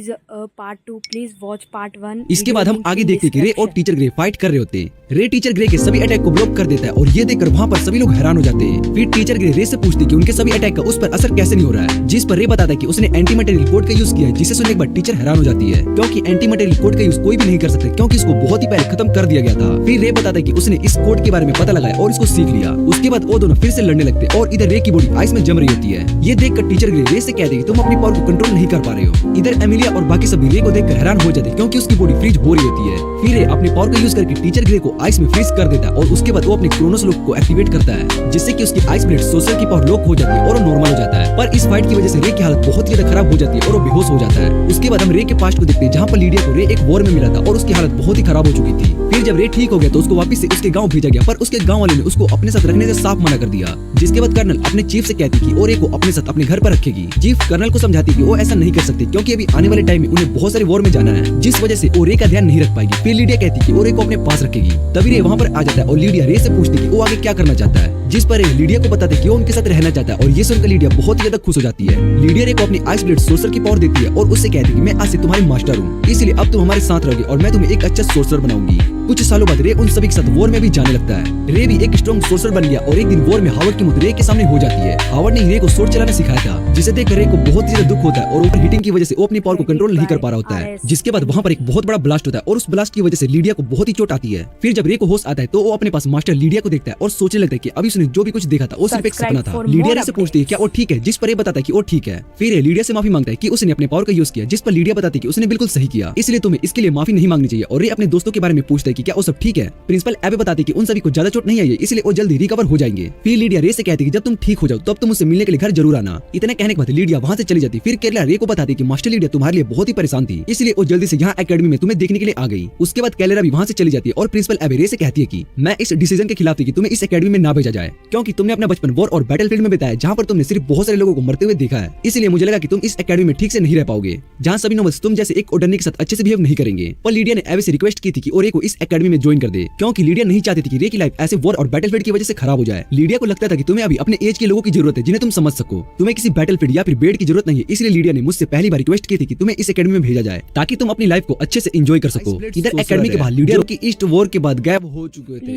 is part 2. Please watch part 1. इसके बाद हम आगे देखते हैं कि रे और टीचर ग्रे फाइट कर रहे होते हैं। रे टीचर ग्रे के सभी अटैक को ब्लॉक कर देता है और ये देखकर वहाँ पर सभी लोग हैरान हो जाते हैं। फिर टीचर ग्रे रे से पूछती है कि उनके सभी अटैक का उस पर असर कैसे नहीं हो रहा है, जिस पर रे बताता है कि उसने एंटी मटेरियल कोड का यूज किया है, जिसे सुनने के बाद टीचर हैरान हो जाती है क्योंकि एंटी मटेरियल कोड का यूज कोई भी नहीं कर सकता क्योंकि इसको बहुत ही पहले खत्म कर दिया गया था। फिर रे बताता है कि उसने इस कोड के बारे में पता लगाया और इसको सीख लिया। उसके बाद वो दोनों फिर से लड़ने लगते हैं और इधर रे की बॉडी आइस में जम रही होती है। ये देखकर टीचर ग्रे रे से कहते हैं कि तुम अपनी पावर को कंट्रोल नहीं कर पा रहे हो। इधर एमिलिया और बाकी सभी रे को देखकर हैरान हो जाते हैं क्योंकि उसकी बॉडी फ्रीज हो रही होती है। फिर रे अपनी पावर का यूज करके टीचर ग्रे को आइस में फ्रीज कर देता है और उसके बाद वो अपने क्रोनोस लॉक को एक्टिवेट करता है, जिससे कि उसकी आइस ब्लेड सोर्सर की पावर लॉक हो जाती है और वो नॉर्मल हो जाता है। पर इस फाइट की वजह से रे की हालत बहुत ही ज्यादा खराब हो जाती है और वो बेहोश हो जाता है। उसके बाद हम रे के पास्ट को देखते हैं जहाँ पर लीडिया को रे एक वॉर में मिला था और उसकी हालत बहुत ही खराब हो चुकी थी। फिर जब रे ठीक हो गया तो उसको वापस से उसके गाँव भेजा गया, पर उसके गाँव वाले ने उसको अपने साथ रखने से साफ मना कर दिया। जिसके बाद कर्नल अपने चीफ से कहती कि वो रे को अपने साथ अपने घर पर रखेगी। चीफ कर्नल को समझाती कि वो ऐसा नहीं कर सकती क्योंकि अभी आने वाले टाइम में उन्हें बहुत सारे वॉर में जाना है, जिस वजह से वो रे का ध्यान नहीं रख पाएगी। फिर लीडिया कहती कि वो रे को अपने पास रखेगी। तभी रे वहाँ पर आ जाता है और लीडिया रे से पूछती कि वो आगे क्या करना चाहता है, जिस पर लीडिया को बताते कि वो उनके साथ रहना चाहता है और ये सुनकर लीडिया बहुत ही ज्यादा खुश हो जाती है। लीडिया रे को अपनी आइस ब्लेड सोर्सर की पावर देती है और उससे कहती है कि मैं आज से तुम्हारी मास्टर हूँ, इसलिए अब तुम हमारे साथ रहोगे और मैं तुम्हें एक अच्छा सोर्सर बनाऊंगी। कुछ सालों बाद रे उन सभी के साथ वॉर में भी जाने लगता है। रे भी एक स्ट्रॉन्ग सोर्सर बन गया और एक दिन वॉर में हावर्ड की मौत रे के सामने हो जाती है। हावर्ड ने रे को सोर्ड चलाना सिखाया था, जिसे देखकर रे को बहुत ज्यादा दुख होता है और ओवर हीटिंग की वजह से वो अपनी पावर को कंट्रोल नहीं कर पा रहा होता है। जिसके बाद वहाँ पर एक बहुत बड़ा ब्लास्ट होता है और उस ब्लास्ट की वजह से लीडिया को बहुत ही चोट आती है। फिर जब रे को होश आता है तो वो अपने पास मास्टर लीडिया को देखता है और सोचने लगता है कि अभी उसने जो भी कुछ देखा था वो सिर्फ एक सपना था। लीडिया रे से पूछती है क्या वो ठीक है, जिस पर ये बताता है कि वो ठीक है। फिर लीडिया से माफी मांगता है कि उसने अपने पावर का यूज किया, जिस पर लीडिया बताती है कि उसने बिल्कुल सही किया, इसलिए तुम्हें इसके लिए माफी नहीं मांगनी चाहिए। और रे अपने दोस्तों के बारे में पूछता है कि क्या वो सब ठीक है। प्रिंसिपल एबे बताती है कि उन सभी को ज्यादा चोट नहीं आई है, इसलिए वो जल्दी रिकवर हो जाएंगे। फिर लीडिया रे से कहती है कि जब तुम ठीक हो जाओ तब तुम मुझसे मिलने के लिए घर जरूर आना। इतने कहने के बाद लीडिया वहाँ से चली जाती। फिर केरला रे को बताती है कि मास्टर लीडिया तुम्हारे लिए बहुत ही परेशान थी, इसलिए वो जल्दी से यहाँ एकेडमी में तुम्हें देखने के लिए आ गई। उसके बाद केरला भी वहाँ से चली जाती है और प्रिंसिपल एबे रे से कहती है कि मैं इस डिसीजन के खिलाफ थी कि तुम्हें इस एकेडमी में ना भेजा जाए, क्योंकि तुमने अपना बचपन वॉर और बैटलफील्ड में बिताया जहाँ पर तुमने सिर्फ बहुत सारे लोगों को मरते हुए देखा है। इसलिए मुझे लगा कि तुम इस एकेडमी में ठीक से नहीं रह पाओगे, जहाँ सभी नॉवेल्स तुम जैसे एक ओडर्नी के साथ अच्छे से बिहेव नहीं करेंगे। पर लीडिया ने एबे से रिक्वेस्ट की थी कि रे को इस एकेडमी में ज्वाइन कर दे, क्योंकि लीडिया नहीं चाहती थी कि रे की लाइफ ऐसे वॉर और बैटलफील्ड की वजह से खराब हो जाए। लीडिया को लगता था कि तुम्हें अभी अपने एज के लोगों की जरूरत है जिन्हें तुम समझ सको, तुम्हें किसी बैटलफील्ड या फिर बेड की जरूरत नहीं है। इसलिए लीडिया ने मुझसे पहली बार रिक्वेस्ट की थी कि तुम्हें इस एकेडमी में भेजा जाए ताकि तुम अपनी लाइफ को अच्छे से एंजॉय कर सको। इधर एकेडमी के बाहर लीडिया की ईस्ट वॉर के बाद गायब हो चुके थे।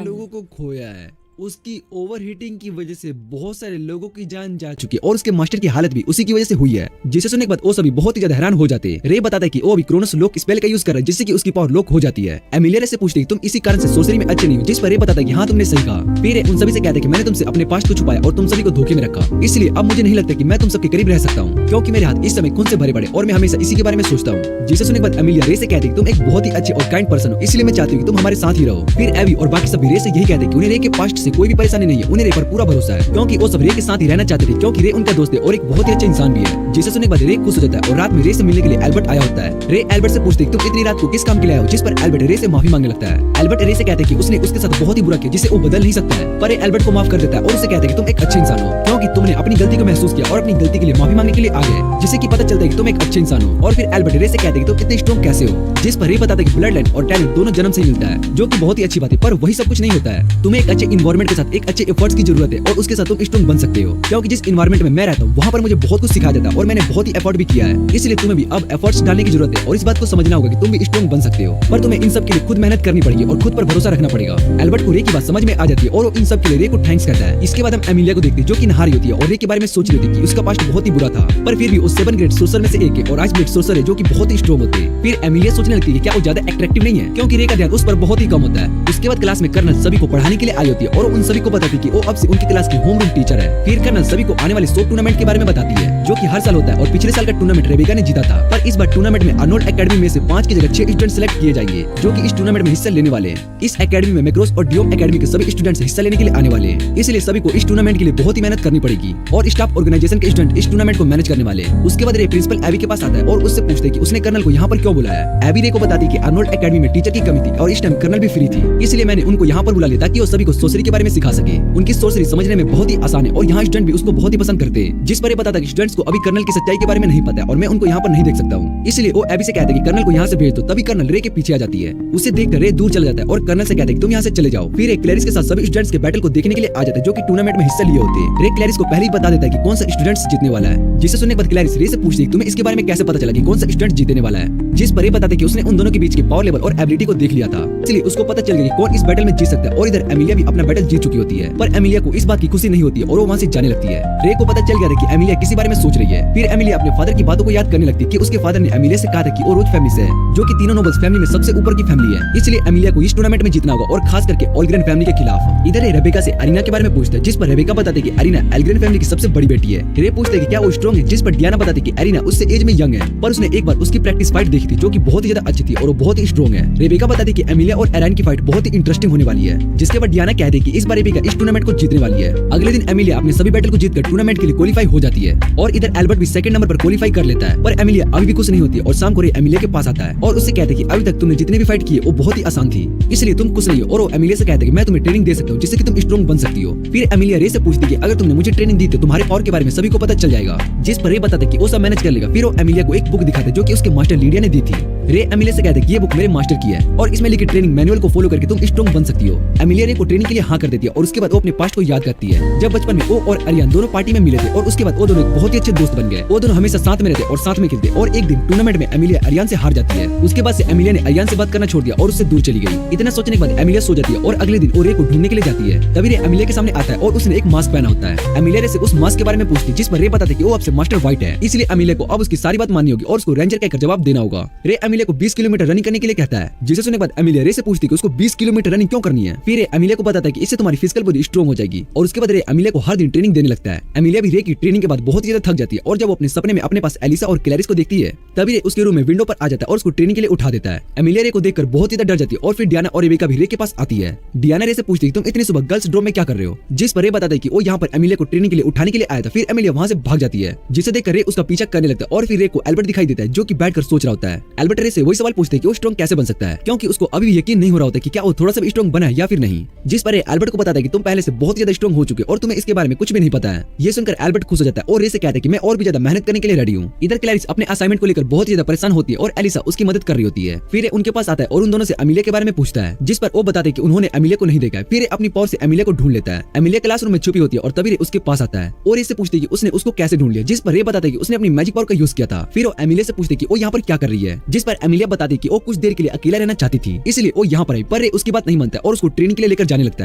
लोगों को खोया है, उसकी ओवरहीटिंग की वजह से बहुत सारे लोगों की जान जा चुकी है और उसके मास्टर की हालत भी उसी की वजह से हुई है। जिसे सुनने के बाद वो सभी बहुत ही ज्यादा हैरान हो जाते हैं। रे बताता है कि वो भी क्रोनोस लॉक स्पेल का यूज कर रहा है, जिससे कि उसकी पावर लॉक हो जाती है। एमिलिया से पूछती है तुम इसी कारण से सोर्सरी में अच्छे नहीं हो, जिस पर रे बताता है कि हाँ तुमने सही कहा। फिर उन सभी से कहता है कि मैंने तुमसे अपने पास्ट को छुपाया और तुम सभी को धोखे में रखा, इसलिए अब मुझे नहीं लगता कि मैं तुम सबके करीब रह सकता हूँ, क्योंकि मेरे हाथ इस समय खून से भरे पड़े और मैं हमेशा इसी के बारे में सोचता हूँ। जिसे सुनने के बाद एमिलिया रे से कहती है तुम एक बहुत ही अच्छे और काइंड पर्सन हो, इसलिए मैं चाहती हूँ कि तुम हमारे साथ ही रहो। फिर एवी और बाकी सभी रे से यही कहते हैं कि उन्हें रे के पास्ट से कोई भी परेशानी नहीं है, उन्हें रे पर पूरा भरोसा है, क्योंकि वो सब रे के साथ ही रहना चाहते थे, क्योंकि रे उनका दोस्त है और एक बहुत ही अच्छा इंसान भी है। जिसे सुनने के बाद रे खुश हो जाता है और रात में रे से मिलने के लिए एल्बर्ट आया होता है। रे एल्बर्ट से पूछते हैं तुम इतनी रात को किस काम के लिए आए हो, जिस पर एल्बर्ट रे से माफी मांगने लगता है। एल्बर्ट रे से कहते हैं कि उसने उसके साथ बहुत ही बुरा किया जिसे वो बदल नहीं सकता है, पर एल्बर्ट को माफ कर देता है और उसे कहता है कि तुम एक अच्छे इंसान हो, क्योंकि तुमने अपनी गलती को महसूस किया और अपनी गलती के लिए माफी मांगने के लिए आ गए, जिससे कि पता चलता है कि तुम एक अच्छे इंसान हो। और फिर एल्बर्ट रे से कहते हैं कि तुम इतने स्ट्रॉन्ग कैसे हो, जिस पर रे बताता है कि ब्लड लाइन और टैलेंट दोनों जन्म से ही मिलता है, जो कि बहुत ही अच्छी बात है, पर वही सब कुछ नहीं होता है। तुम्हें एक अच्छे इन्वायरमेंट के साथ एक अच्छे एफर्ट्स की जरूरत है और उसके साथ तुम स्ट्रॉन्ग बन सकते हो, क्योंकि जिस इन्वायरमेंट में मैं रहता हूँ वहाँ पर मुझे बहुत कुछ सिखाया जाता है और मैंने बहुत ही एफर्ट भी किया है, इसलिए तुम्हें भी अब एफर्ट्स डालने की जरूरत है और इस बात को समझना होगा कि तुम भी स्ट्रॉन्ग बन सकते हो, पर तुम्हें इन सब के लिए खुद मेहनत करनी पड़ेगी और खुद पर भरोसा रखना पड़ेगा। एल्बर्ट को रे की बात समझ में आ जाती है और वो इन सब के लिए रे को थैंक्स करता है। इसके बाद हम एमिलिया को देखते हैं जो कि नहा रही होती है और रे के बारे में सोच रही होती है कि उसका पास्ट बहुत ही बुरा था, पर फिर भी वो 7 ग्रेड सोर्सर में से एक है और आइस ब्लेड सोर्सर है जो कि बहुत ही स्ट्रॉन्ग होते हैं। फिर एमिलिया सोचने लगती है क्या वो ज्यादा अट्रैक्टिव नहीं है, क्योंकि रे का ध्यान उस पर बहुत ही कम होता है। उसके बाद क्लास में कर्नल सभी को पढ़ाने के लिए आई होती है और उन सभी को बताती है कि वो अब से उनकी क्लास की होम रूम टीचर है। फिर कर्नल सभी को आने वाले शॉर्ट टूर्नामेंट के बारे में बताती है जो कि हर साल होता है और पिछले साल का टूर्नामेंट रेबेका ने जीता था, पर इस बार टूर्नामेंट में अर्नोल्ड एकेडमी में से 5 की जगह 6 स्टूडेंट सेलेक्ट किए जाएंगे जो कि इस टूर्नामेंट में हिस्सा लेने वाले हैं। इस एकेडमी में मैक्रोस और डियोम एकेडमी के सभी स्टूडेंट्स हिस्सा लेने के लिए आने वाले हैं, इसलिए सभी को इस टूर्नामेंट के लिए बहुत ही मेहनत करनी पड़ेगी और स्टाफ ऑर्गेनाइजेशन के स्टूडेंट इस टूर्नामेंट को मैनेज करने वाले हैं। उसके बाद रे प्रिंसिपल एवी के पास आता है और उससे पूछते हैं कि उसने कर्नल को यहाँ पर क्यों बुलाया। एवी रे को बताती है कि अर्नोल्ड एकेडमी में टीचर की कमी थी और इस टाइम कर्नल भी फ्री थी, इसलिए मैंने उनको यहाँ पर बुला लिया ताकि वो सभी को सोर्सरी के के बारे में सिखा सके। उनकी सोर्सरी समझने में बहुत ही आसान है और यहाँ स्टूडेंट भी उसको बहुत ही पसंद करते हैं। जिस पर ये बताता है कि स्टूडेंट्स को अभी कर्नल की सच्चाई के बारे में नहीं पता है और मैं उनको यहाँ पर नहीं देख सकता हूँ, इसलिए वो एबी से कहते हैं कि कर्नल को यहाँ से भेज दो। तभी कर्नल रे के पीछे आ जाती है। उसे देखकर रे दूर चला जाता है और कर्नल से कहते हैं कि तुम यहाँ से चले जाओ। फिर एक क्लैरिस के साथ सभी स्टूडेंट्स के बैटल को देखने के लिए आ जाते हैं जो कि टूर्नामेंट में हिस्सा लिए होते हैं। रे क्लैरिस को पहले ही बता देता है कि कौन सा स्टूडेंट्स जीतने वाला है, जिसे सुनने के बाद क्लैरिस रे से पूछती है तुम्हें इसके बारे में कैसे पता चला कि कौन सा स्टूडेंट जीतने वाला है। जिस पर ये बताते कि उसने उन दोनों के बीच के पावर लेवल और एबिलिटी को देख लिया था, इसलिए उसको पता चल गया कि कौन इस बैटल में जीत सकता है। और इधर एमिलिया भी अपना बैटल जीत चुकी होती है, पर एमिलिया को इस बात की खुशी नहीं होती और वो वहाँ से जाने लगती है। रे को पता चल गया था कि एमिलिया किसी बारे में सोच रही है। फिर एमिलिया अपने फादर की बातों को याद करने लगती है कि उसके फादर ने एमिलिया से कहा था कि वो रोज फैमिली से है, जो कि तीनों नोबल्स फैमिली में सबसे ऊपर की फैमिली है, इसलिए एमिलिया को इस टूर्नामेंट में जीतना होगा और खास करके ऑलग्रेन फैमिली के खिलाफ। इधर ये रेबेका से अरीना के बारे में पूछता है, जिस पर रेबेका बताते कि अरीना एल्ग्रेन फैमिली की सबसे बड़ी बेटी है। रे पूछते कि क्या वो स्ट्रॉन्ग है, जिस पर डियाना बताती कि अरीना उससे एज में यंग है, पर उसने एक बार उसकी प्रैक्टिस फाइट देखी थी जो कि बहुत ही ज्यादा अच्छी थी और वो बहुत ही स्ट्रॉन्ग है। रेबेका बताती कि एमिलिया और एरान की फाइट बहुत ही इंटरेस्टिंग होने वाली है, जिसके बाद डियाना कहती है कि इस बार रेबेका इस टूर्नामेंट को जीतने वाली है। अगले दिन एमिलिया अपने सभी बैटल को जीतकर टूर्नामेंट के लिए क्वालीफाई हो जाती है और इधर एल्बर्ट भी सेकंड नंबर पर क्वालीफाई कर लेता है। पर एमिलिया अभी भी खुश नहीं होती और शाम को रे एमिलिया के पास आता है और उससे कहते हैं कि अभी तक तुमने जितने भी फाइट किए वो बहुत ही आसान थी, इसलिए तुम खुश नहीं हो। और वो एमिलिया से कहते हैं कि मैं तुम्हें ट्रेनिंग दे सकता हूँ जिससे कि तुम स्ट्रॉन्ग बन सकती हो। फिर एमिलिया रे से पूछती है कि अगर तुमने मुझे ट्रेनिंग दी तो तुम्हारे पावर के बारे में सभी को पता चल जाएगा, जिस पर रे बताते कि वो सब मैनेज कर लेगा। फिर वो एमिलिया को एक बुक दिखाते जो कि उसके मास्टर लीडिया ने दी थी। रे एमिलिया से कहते कि ये बुक मेरे मास्टर की है और इसमें लिखी ट्रेनिंग मैनुअल को फॉलो करके तुम स्ट्रॉन्ग बन सकती हो। एमिलिया रे को ट्रेनिंग के लिए हाँ कर देती है और उसके बाद वो अपने पास्ट को याद करती है। जब बचपन में वो और अरियान दोनों पार्टी में मिले थे और उसके बाद वो दोनों एक बहुत ही अच्छे दोस्त बन गए। वो दोनों हमेशा साथ में रहते और साथ में खेलते और एक दिन टूर्नामेंट में एमिलिया अरियान से हार जाती है। उसके बाद से एमिलिया ने अरियान से बात करना छोड़ दिया और उससे दूर चली गई। इतना सोचने के बाद एमिलिया सो जाती है और अगले दिन वो रे को ढूंढने के लिए जाती है। तभी रे एमिलिया के सामने आता है और उसने एक मास्क पहना होता है। एमिलिया रे से उस मास्क के बारे में पूछती है, जिस पर रे बताते कि वो अब से मास्टर व्हाइट है, इसलिए एमिलिया को अब उसकी सारी बात माननी होगी और उसको रेंजर कहकर जवाब देना होगा। रे एमिलिया को 20 किलोमीटर रनिंग करने के लिए कहता है, जिसे सुनने के बाद एमिलिया रे से पूछती है कि उसको 20 किलोमीटर रनिंग क्यों करनी है। फिर रे एमिलिया को बताता है कि इससे तुम्हारी फिजिकल बॉडी स्ट्रॉन्ग हो जाएगी और उसके बाद रे एमिलिया को हर दिन ट्रेनिंग देने लगता है। एमिलिया भी रे की ट्रेनिंग के बाद बहुत ही ज्यादा थक जाती है और जब वो अपने सपने में अपने पास एलिसा और क्लैरिस को देखती है तभी रे उसके रूम में विंडो पर आ जाता है और उसको ट्रेनिंग के लिए उठा देता है। एमिलिया रे को देखकर बहुत ही ज्यादा डर जाती है और फिर डियाना और रेबेका भी रे के पास आती है। डियाना रे से पूछती है तुम इतनी सुबह गर्ल्स ड्रॉप में क्या कर रहे हो, जिस पर रे बताता है कि वो यहाँ पर एमिलिया को ट्रेनिंग के लिए उठाने के लिए आया था। फिर एमिलिया वहाँ से भाग जाती है, जिसे देखकर रे उसका पीछा करने लगता है और फिर रे को एल्बर्ट दिखाई देता है जो कि बैठकर सोच रहा होता है। एल्बर्ट रे से वही सवाल पूछते हैं कि वो स्ट्रॉन्ग कैसे बन सकता है, क्योंकि उसको अभी भी यकीन नहीं हो रहा होता कि क्या वो थोड़ा सा भी स्ट्रॉन्ग बना है या फिर नहीं। जिस पर एल्बर्ट को बताता है कि तुम पहले से बहुत ज्यादा स्ट्रॉन्ग हो चुके और तुम्हें इसके बारे में कुछ भी नहीं पता है। ये सुनकर एल्बर्ट खुश हो जाता है और रे से कहता है कि मैं और भी ज्यादा मेहनत करने के लिए रेडी हूँ। इधर क्लैरिस अपने असाइनमेंट को लेकर बहुत ज्यादा परेशान होती है और एलिसा उसकी मदद कर रही होती है। फिर उनके पास आता है और उन दोनों से एमिलिया के बारे में पूछता है, जिस पर वो बताते हैं कि उन्होंने एमिलिया को नहीं देखा है। फिर अपनी पावर से एमिलिया को ढूंढ लेता है। एमिलिया क्लासरूम में छुपी होती है और तभी रे उसके पास आता है और इससे पूछते हैं कि उसने उसको कैसे ढूंढ लिया, जिस पर रे बताता है कि उसने अपनी मैजिक पावर का यूज किया था। फिर वो एमिलिया से पूछते हैं कि वो यहाँ पर क्या कर रही है, जिस पर एमिलिया बताती है कि वो कुछ देर के लिए अकेला रहना चाहती थी, इसलिए वो यहाँ पर आई। पर रे उसकी बात नहीं मानता और उसको ट्रेनिंग के लिए लेकर जाने लगता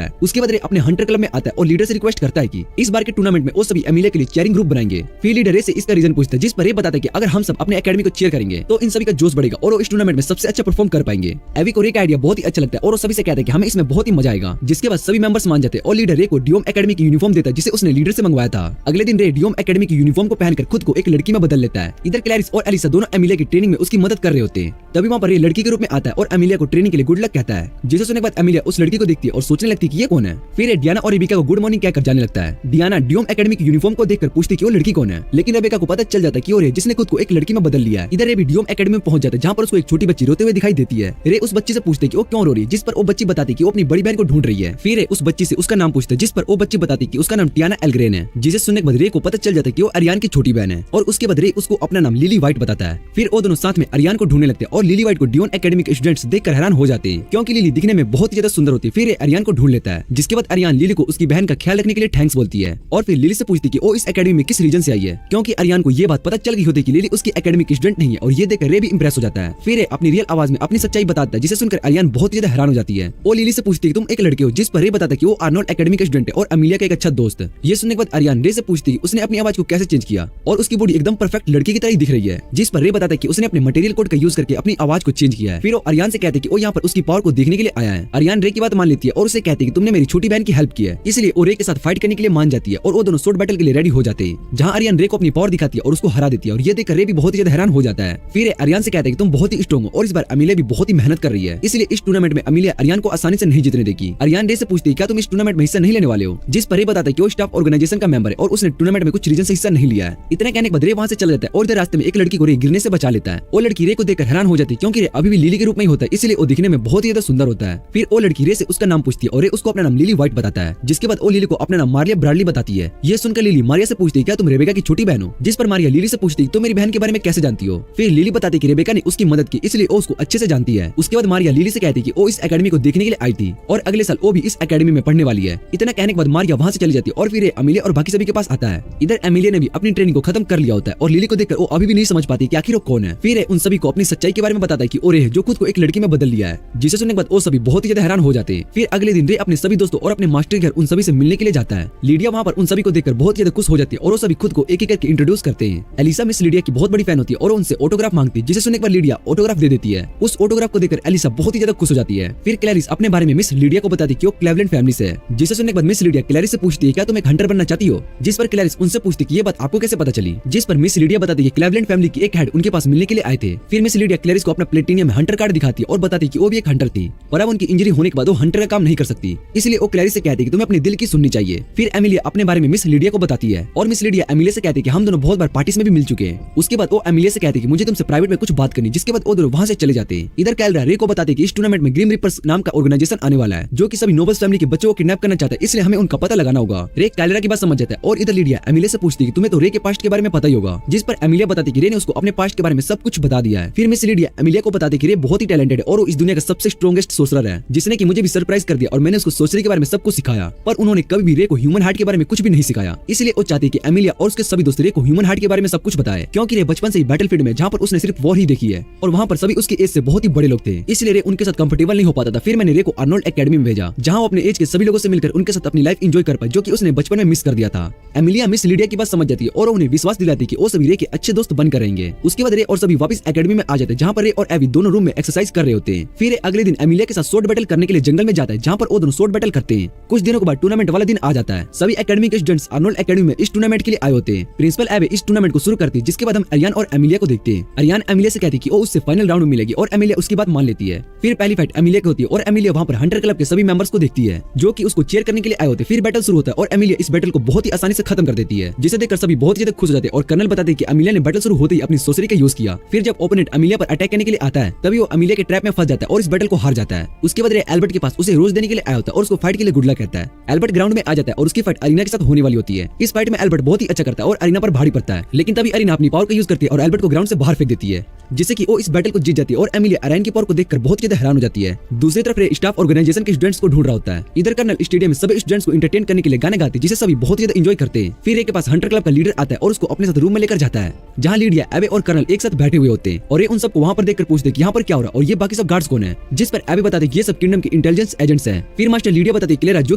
है। उसके बाद रे अपने हंटर क्लब में आता है और लीडर से रिक्वेस्ट करता है कि इस बार के टूर्नामेंट में वो सभी एमिलिया के लिए चेयरिंग ग्रुप बनाएंगे। फिर लीडर रे से इसका रीजन पूछता है, जिस पर रे बताता है कि अगर हम सब अपने एकेडमी को चेयर करेंगे तो इन सभी का जोश बढ़ेगा और वो इस टूर्नामेंट में सबसे अच्छा परफॉर्म कर पाएंगे। एवी को रे का आइडिया बहुत ही अच्छा लगता है और वो सभी से कहता है कि हमें इसमें बहुत ही मजा आएगा, जिसके बाद सभी मेंबर्स मान जाते हैं और लीडर रे को डियोम एकेडमी की यूनिफॉर्म देता है जिसे उसने लीडर से मंगवाया था। अगले दिन रे डियोम एकेडमी की यूनिफॉर्म को पहनकर खुद को एक लड़की में बदल लेता है। इधर क्लैरिस और एलिसा दोनों एमिलिया की ट्रेनिंग में उसकी मदद कर रहे होते हैं। तभी वहाँ पर रे लड़की के रूप में आता है और एमिलिया को ट्रेनिंग के लिए गुड लक कहता है, जिसे सुनने के बाद एमिलिया उस लड़की को देखती है और सोचने लगती है कि ये कौन है। फिर डियाना और रेबेका को गुड मॉर्निंग कहकर जाने लगता है। डियाना डियोम एकेडमी की यूनिफॉर्म को देखकर पूछती है कि वो लड़की कौन है, लेकिन रेबेका को पता चल जाता है कि वो रे जिसने खुद को एक लड़की में बदल लिया है। इधर रे भी डियोम एकेडमी में पहुंच जाता है जहाँ पर उसको एक छोटी बच्ची रोते हुए दिखाई देती है। रे उस बच्ची से पूछते कि वो क्यों रो रही है, जिस पर वो बच्ची बताती कि वो अपनी बड़ी बहन को ढूंढ रही है। फिर उस बच्ची से उसका नाम पूछते, जिस पर वो बच्ची बताती कि उसका नाम टियाना एल्ग्रेन है, जिसे सुनने के बाद रे को पता चल जाता है कि वो अरियान की छोटी बहन है और उसके बाद रे उसको अपना नाम लिली व्हाइट बताता है। फिर वो दोनों साथ में अरियान को ढूंढने लगते हैं और लिली व्हाइट को डियोन एकेडमी के स्टूडेंट्स देखकर हैरान हो जाते हैं, क्योंकि लिली दिखने में बहुत ही ज्यादा सुंदर होती है। फिर अरियान को ढूंढ लेता है, जिसके बाद अरियान लिली को उसकी बहन का ख्याल रखने के लिए थैंक्स बोलती है और फिर लिली से पूछती है कि वो इस एकेडमी में किस रीजन से आई है, क्योंकि अरियान को ये बात पता चल गई होती है कि लिली उसकी एकेडमी की स्टूडेंट नहीं है और ये देखकर रे भी इंप्रेस हो जाता है। फिर अपनी रियल आवाज में अपनी सच्चाई बताता है, जिसे सुनकर अरियान बहुत ज्यादा हैरान हो जाती है। वो लिली से पूछती है कि तुम एक लड़के हो, जिस पर रे बताता है कि वो आर्नोल्ड एकेडमी का स्टूडेंट है और अमिलिया का एक अच्छा दोस्त। ये सुनने के बाद अरियान रे से पूछती है उसने अपनी आवाज को कैसे चेंज किया और उसकी बॉडी एकदम परफेक्ट लड़की की तरह ही दिख रही है, जिस पर रे बताता है कि उसने अपने मटेरियल कोड का यूज करके अपनी आवाज को चेंज किया है। फिर वो अरियान से कहते हैं कि वो यहाँ पर उसकी पावर को देखने के लिए आया है। अरियान रे की बात मान लेती है और उसे कहती है कि तुमने मेरी छोटी बहन की हेल्प की है, इसलिए वो रे के साथ फाइट करने के लिए मान जाती है और वो दोनों शॉर्ट बैटल के लिए रेडी हो जाते हैं, जहाँ अरियान रे को अपनी पावर दिखाती है और उसको हरा देती है और ये देखकर रे भी बहुत ही ज्यादा हैरान हो जाता है। फिर अरियान से कहता है कि तुम बहुत ही स्ट्रॉन्ग हो और इस बार अमिलिया भी बहुत ही मेहनत कर रही है, इसलिए इस टूर्नामेंट में अमिलिया अरियान को आसानी से नहीं जीतने देगी। अरियान रे से पूछती है क्या तुम इस टूर्नामेंट में हिस्सा नहीं लेने वाले हो, जिस पर रे बताता है कि वो स्टाफ ऑर्गेनाइजेशन का मेंबर है और उसने टूर्नामेंट में कुछ रीजन से हिस्सा नहीं लिया है। इतना कहने के बाद रे वहाँ से चला जाता है और इधर रास्ते में एक लड़की को रे गिरने से बचा लेता है। वो लड़की रे को देखकर हैरान हो जाती है क्योंकि रे अभी भी लिली के रूप में ही होता है, इसलिए वो दिखने में बहुत ही ज्यादा सुंदर होता है। फिर वो लड़की रे से उसका नाम पूछती है और रे उसको अपना नाम लिली व्हाइट बताता है, जिसके बाद वो लिली को अपना नाम मारिया ब्राडली बताती है। ये सुनकर लिली मारिया से पूछती है क्या तुम रेबेका की छोटी बहन हो, जिस पर मारिया लिली से पूछती है तो मेरी बहन के बारे में कैसे जानती हो। फिर लिली बताती है कि रेबेका ने उसकी मदद की इसलिए वो उसको अच्छे से जानती है। उसके बाद मारिया लिली से कहती है कि वो इस एकेडमी को देखने के लिए आई थी और अगले साल वो भी इस एकेडमी में पढ़ने वाली है। इतना कहने के बाद मारिया वहाँ से चली जाती है और फिर एमिलिया और बाकी सभी के पास आता है। इधर एमिलिया ने भी अपनी ट्रेनिंग को खत्म कर लिया होता है और लिली को देखकर वो अभी भी नहीं समझ पाती कि आखिर वो कौन है। फिर उन सभी को अपनी सच्चाई के बारे में बताता है कि वो रे है जो खुद को एक लड़की में बदल लिया है, जिसे सुनने के बाद वो सभी बहुत ही ज्यादा हैरान हो जाते हैं। फिर अगले दिन रे अपने सभी दोस्तों और अपने मास्टर के घर उन सभी से मिलने के लिए जाता है। लीडिया वहाँ पर उन सभी को देखकर बहुत ज्यादा खुश हो जाती है और वो सभी खुद को एक एक करके इंट्रोड्यूस करते हैं। एलिसा मिस लीडिया की बहुत बड़ी फैन होती है और उनसे ऑटोग्राफ मांगती है, जिसे सुनने के बाद लीडिया ऑटोग्राफ दे देती है। उस ऑटोग्राफ को देखकर एलिसा बहुत ही ज्यादा खुश हो जाती है। फिर क्लैरिस अपने बारे में मिस लीडिया को बताती है कि वो क्लेवलैंड फैमिली से है, जिसे सुनने के बाद मिस लीडिया क्लैरिस से पूछती है क्या तुम एक हंटर बनना चाहती हो, जिस पर क्लैरिस उनसे पूछती है कि ये बात आपको कैसे पता चली, जिस पर मिस लीडिया बताती है कि क्लेवलैंड फैमिली की एक हेड उनके पास मिलने के लिए आए थे। फिर मिस लीडिया क्लैरिस को अपना प्लेटिनियम हंटर कार्ड दिखाती है और बताती है कि वो भी एक हंटर थी और अब उनकी इंजरी होने के बाद वो हंटर का काम नहीं कर सकती, इसलिए वो क्लैरिस से कहती है कि तुम्हें अपने दिल की सुननी चाहिए। फिर एमिलिया अपने बारे में मिस लीडिया को बताती है और मिस लीडिया एमिलिया से कहती है कि हम दोनों बहुत बार पार्टीज में भी मिल चुके हैं। उसके बाद वो एमिलिया से कहती है कि मुझे तुमसे प्राइवेट में कुछ बात करनी, जिसके बाद वो दोनों वहां से चले जाते हैं। इधर कैलरा रे को बताते हैं कि इस टूर्नामेंट में ग्रीम रिपर्स नाम का ऑर्गेनाइजेशन आने वाला है जो कि सभी नोबल्स फैमिली के बच्चों को किडनैप करना चाहता है, इसलिए हमें उनका पता लगाना होगा। रे कैलरा की बात समझ जाता है और इधर लीडिया एमिलिया से पूछती है कि तुम्हें तो रे के पास्ट के बारे में पता ही होगा, जिस पर एमिलिया बताती है कि रे ने उसको अपने पास्ट के बारे में सब कुछ बता दिया है। फिर मिस लीडिया एमिलिया को बताती है कि रे बहुत ही टैलेंटेड है और वो इस दुनिया का सबसे स्ट्रॉन्गेस्ट सोर्सरर है, जिसने कि मुझे भी सरप्राइज कर दिया और मैंने उसको सोर्सरी के बारे में सब कुछ सिखाया, पर उन्होंने कभी भी रे को ह्यूमन हार्ट के बारे में कुछ भी नहीं सिखाया। इसलिए वो चाहती है कि एमिलिया और उसके सभी दोस्त रे को ह्यूमन हार्ट के बारे में सब कुछ बताए, क्योंकि रे बचपन से ही बैटलफील्ड में जहाँ पर उसने सिर्फ वॉर ही देखी है और वहाँ पर सभी उसके एज से बहुत ही बड़े लोग थे, इसलिए रे उनके साथ कंफर्टेबल नहीं हो पाता था। फिर मैंने रे को आर्नोल्ड एकेडमी में भेजा, जहाँ वो अपने एज के सभी लोगों से मिलकर उनके साथ अपनी लाइफ एंजॉय कर पाए, जो कि उसने बचपन में मिस कर दिया था। एमिलिया मिस लीडिया की बात समझ जाती है और उन्हें विश्वास दिलाती है कि वो सभी रे के अच्छे दोस्त बनकर रहेंगे। उसके बाद रे और सभी वापस एकेडमी में आ जाते हैं, जहाँ पर रे और एवी दोनों रूम में एक्सरसाइज कर रहे होते हैं। फिर अगले दिन एमिलिया के साथ शॉर्ट बैटल करने के लिए जंगल में जाता है, जहाँ पर वो दोनों शॉर्ट बैटल करते हैं। कुछ दिनों के बाद टूर्नामेंट वाला दिन आ जाता है। सभी एकेडमी के स्टूडेंट्स आर्नोल्ड एकेडमी में इस टूर्नामेंट के लिए आए होते हैं। प्रिंसिपल एवे इस टूर्नामेंट को शुरू करती है, जिसके बाद हम अरियान और एमिलिया को देखते हैं। अरियान एमिलिया से कहती है कि वो उससे फाइनल राउंड में मिलेगी और एमिलिया उसकी बात मान लेती है। फिर पहली फाइट एमिलिया की होती है और एमिलिया वहाँ पर हंटर क्लब के सभी मेंबर्स को देखती है, जो कि उसको चेयर करने के लिए आए होते हैं। फिर बैटल शुरू होता है और एमिलिया इस बैटल को बहुत ही आसानी से खत्म कर देती है, जिसे देखकर सभी बहुत ज्यादा खुश हो जाते हैं और कर्नल बताते हैं कि एमिलिया ने बैटल शुरू होते ही अपनी सोर्सरी का यूज किया। फिर जब ओपोनेंट एमिलिया पर अटैक करने के लिए आता है, तभी वो एमिलिया के ट्रैप में फंस जाता है और इस बैटल को हार जाता है। उसके बाद रे एल्बर्ट के पास उसे रोज देने के लिए आया होता है और उसको फाइट के लिए गुड लक कहता है। एल्बर्ट ग्राउंड में आ जाता है और उसकी फाइट अरीना के साथ होने वाली होती है। इस फाइट में एल्बर्ट बहुत ही अच्छा करता है और अरीना पर भारी पड़ता है, लेकिन तभी अरीना अपनी पावर का यूज करती है और एल्बर्ट को ग्राउंड से बाहर फेंक देती है, जिससे कि वो इस बैटल को जीत जाती है और एमिलिया अरायन की पावर को देखकर बहुत ज्यादा हैरान हो जाती है। दूसरी तरफ रे स्टाफ ऑर्गेनाइजेशन के स्टूडेंट्स को ढूंढ रहा होता है। इधर कर्नल स्टेडियम में सभी स्टूडेंट्स को एंटरटेन करने के लिए गाने गाते हैं, जिसे सभी बहुत ज्यादा एंजॉय करते हैं। फिर रे के पास हंटर क्लब का लीडर आता है और उसको अपने साथ रूम में लेकर जाता है, जहाँ लीडिया एवे और कर्नल एक साथ बैठे हुए होते हैं और ये उन सबको वहाँ पर देखकर पूछते हैं कि यहाँ पर क्या हो रहा है और ये बाकी सब गार्ड्स कौन है, जिस पर एवे बताते हैं कि ये सब किंगडम के इंटेलिजेंस एजेंट्स हैं। फिर मास्टर लीडिया बताती है क्लेरा जो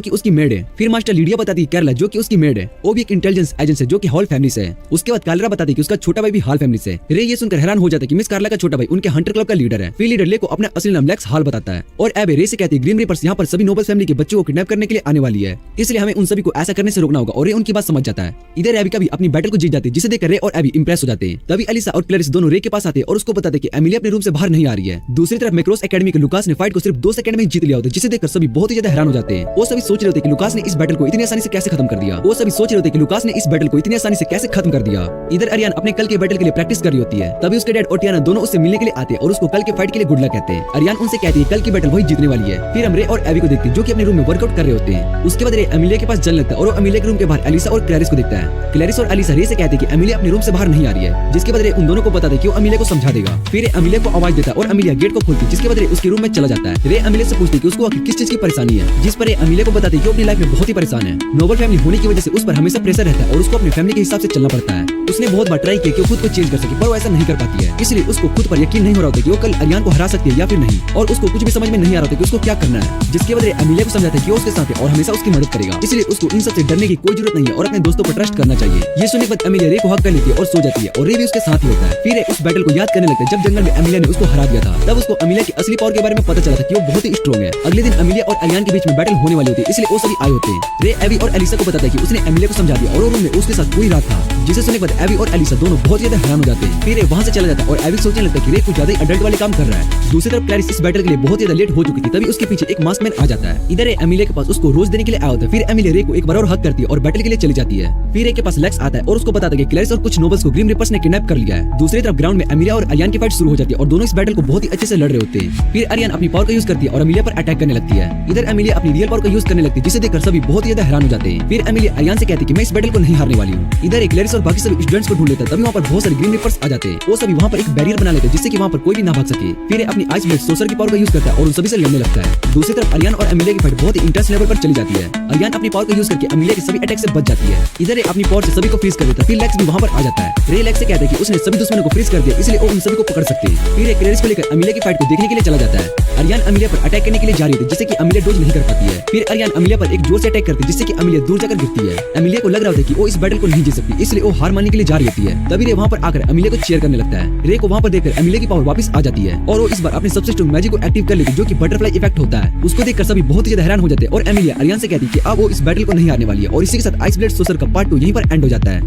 कि उसकी मेड है। फिर मास्टर लीडिया बताती है केरला जो कि उसकी मेड है, वो भी एक इंटेलिजेंस एजेंट है जो कि हॉल फैमिली से है। उसके बाद कालरा बताती है कि उसका छोटा भाई भी हॉल फैमिली से। रे ये सुनकर हैरान हो जाता है कि मिस कार्ला का छोटा भाई उनके हंटर क्लब का लीडर है। फिर लीडर ले को अपना असली नाम लेक्स हॉल बताता है और एवे रे से कहती है ग्रीम रिपर्स यहाँ पर सभी नोबल फैमिली के बच्चों को किडनैप करने के लिए आने वाली है, इसलिए हमें उन सभी को ऐसा करने से रोकना होगा और रे उनकी बात समझ जाता है। इधर एवी का भी अपनी बैटल को जीत जाती है, जिसे देखकर रे और एवी इंप्रेस हो जाते हैं। तभी एलिसा और क्लैरिस दोनों रे के पास आते हैं और उसको बताते हैं कि एमिलिया अपने रूम से बाहर नहीं आ रही है। दूसरी तरफ मैक्रोस एकेडमी के लुकास ने फाइट को सिर्फ 2 सेकंड में जीत लिया होता है, जिसे देखकर सभी बहुत ही ज्यादा हैरान हो जाते हैं। वो सभी सोच रहे होते हैं कि लुकास ने इस बैटल को इतनी आसानी से कैसे खत्म कर दिया। वो सभी सोच रहे होते हैं कि लुकास ने इस बैटल को इतनी आसानी से कैसे खत्म कर दिया। इधर अरियान अपने कल के बैटल के लिए प्रैक्टिस कर रही होती है। तभी उसके डैड और टियाना दोनों उससे मिलने के लिए आते हैं और उसको कल के फाइट के लिए गुड लक कहते हैं। अरियान उनसे कहती है कल की बैटल वही जीतने वाली है। फिर हम रे और एवी को देखते हैं जो कि अपने रूम में वर्कआउट कर रहे होते हैं। उसके बाद रे एमिलिया के पास जल लगता है और वो एमिलिया के रूम के बाहर एलिसा और क्लैरिस को देखता है। क्लैरिस और एलिसा रे से कहते हैं कि एमिलिया अपने रूम से बाहर नहीं आ रही है, जिसके बाद रे उन दोनों को बताते हैं कि वो एमिलिया को समझा देगा। फिर एमिलिया को आवाज देता है और एमिलिया गेट को खोलती है, जिसके बाद रे उसके रूम में चला जाता है। रे एमिलिया से पूछती है कि उसको आखिर किस चीज की परेशानी है, जिस पर रे एमिलिया को बताते हैं कि वो अपनी लाइफ में बहुत ही परेशान है। नोबल फैमिली होने की वजह से उस पर हमेशा प्रेशर रहता है और उसको अपनी फैमिली के हिसाब से चलना पड़ता है। उसने बहुत बार ट्राई किया कि वो खुद को चेंज कर सके, पर वो ऐसा नहीं कर पाती है, इसलिए उसको खुद पर यकीन नहीं हो रहा होता कि वो कल अरियान को हरा सकती है या फिर नहीं, और उसको कुछ भी समझ में नहीं आ रहा था कि उसको क्या करना है। जिसके बाद एमिलिया को समझाता है कि वो उसके साथ है और हमेशा उसकी मदद करेगा, इसलिए उसको इन सबसे डरने की कोई जरूरत नहीं है और अपने दोस्तों पर ट्रस्ट करना चाहिए। ये सुनने के बाद एमिलिया रे को हक कर लेती है और सो जाती है और रे भी उसके साथ ही होता है। फिर रे उस बैटल को याद करने लगता है जब जंगल में एमिलिया ने उसको हरा दिया था। तब उसको एमिलिया की असली पावर के बारे में पता चला था कि वो बहुत ही स्ट्रॉन्ग है। अगले दिन एमिलिया और अरियान के बीच में बैटल होने वाली होती है, इसलिए वो सभी आए होते हैं। रे एवी और एलिसा को बताता है कि उसने एमिलिया को समझा दिया और वो रूम में उसके साथ पूरी रात था। जिसे सुनने के बाद एवी और एलिसा दोनों बहुत ज्यादा हैरान हो जाते हैं। फिर रे वहाँ से चला जाता है और एवी सोचने लगता है कि रे कुछ ज्यादा ही अडल्ट वाले काम कर रहा है। दूसरी तरफ क्लैरिस इस बैटल के लिए बहुत ज्यादा लेट हो चुकी थी, तभी उसके पीछे एक मास्कमैन आ जाता है। इधर एमिलिया के पास उसको रोज देने के लिए आया होता है। फिर एमिलिया रे को एक बार और हक करती है और बैटल के लिए चली जाती है। फिर रे के पास लेक्स आता है और उसको बताता है कि क्लैरिस और कुछ नोबल्स को ग्रिम रिपर्स ने किडनैप कर लिया है। दूसरी तरफ ग्राउंड में एमिलिया और अरियान की फाइट शुरू हो जाती है और दोनों इस बैटल को बहुत ही अच्छे से लड़ रहे होते हैं। फिर अरियान अपनी पावर का यूज करती है और एमिलिया पर अटैक करने लगती है। इधर एमिलिया अपनी रियल पावर का यूज करने लगती है, जिसे देखकर सभी बहुत ही ज्यादा हैरान हो जाते हैं। फिर एमिलिया अरियान से कहती है कि मैं इस बैटल को नहीं हारने वाली हूँ। इधर एक क्लैरिस और बाकी सभी स्टूडेंट्स को ढूंढ लेता है, तभी वहाँ पर बहुत सारे ग्रीन रिपर्स आ जाते हैं। वो सभी वहाँ पर एक बैरियर बना लेते हैं जिससे कि वहाँ पर कोई भी ना भाग सके। फिर अपनी आइस ब्लेड सोसर की पावर का यूज करता है और उन सभी से लड़ने लगता है। दूसरी तरफ अरियान और एमिलिया की फाइट बहुत ही इंटेंस लेवल पर चली जाती है। अरियान अपनी पावर का यूज करके एमिलिया के सभी अटैक से बच जाती है। इधर अपनी पावर से सभी को फ्रीज कर देता है। फिर लेक्स भी वहाँ पर आ जाता है। रे लेक्स से कहता है कि उसने सभी दुश्मनों को फ्रीज कर दिया, इसलिए वो उन सभी को पकड़ सकते हैं। फिर क्लैरिस को लेकर एमिलिया की फाइट को देखने के लिए चला जाता है। अरियान एमिलिया पर अटैक करने के लिए जा रही होती है, जिससे कि एमिलिया डोज नहीं कर पाती है। फिर अरियान एमिलिया पर एक जोर से अटैक करती है, जिससे कि एमिलिया दूर जाकर गिरती है। एमिलिया को लग रहा होता है कि वो इस बैटल को नहीं जीत सकती, इसलिए वो हार मानने के लिए जा रही होती है। तभी रे वहाँ पर आकर एमिलिया को चीयर करने लगता है। रे को वहाँ पर देखकर एमिलिया की पावर वापस आ जाती है और वो इस बार अपने सबसे स्ट्रॉन्ग मैजिक को एक्टिव कर लेती है, जो कि बटरफ्लाई इफेक्ट होता है। उसको देखकर सभी बहुत ही ज्यादा हैरान हो जाते हैं और एमिलिया अरियान से कहती है कि अब वो इस बैटल को नहीं हारने वाली है। और इसी के साथ आइस ब्लेड सोसर का पार्ट 2 यहीं पर एंड हो जाता है।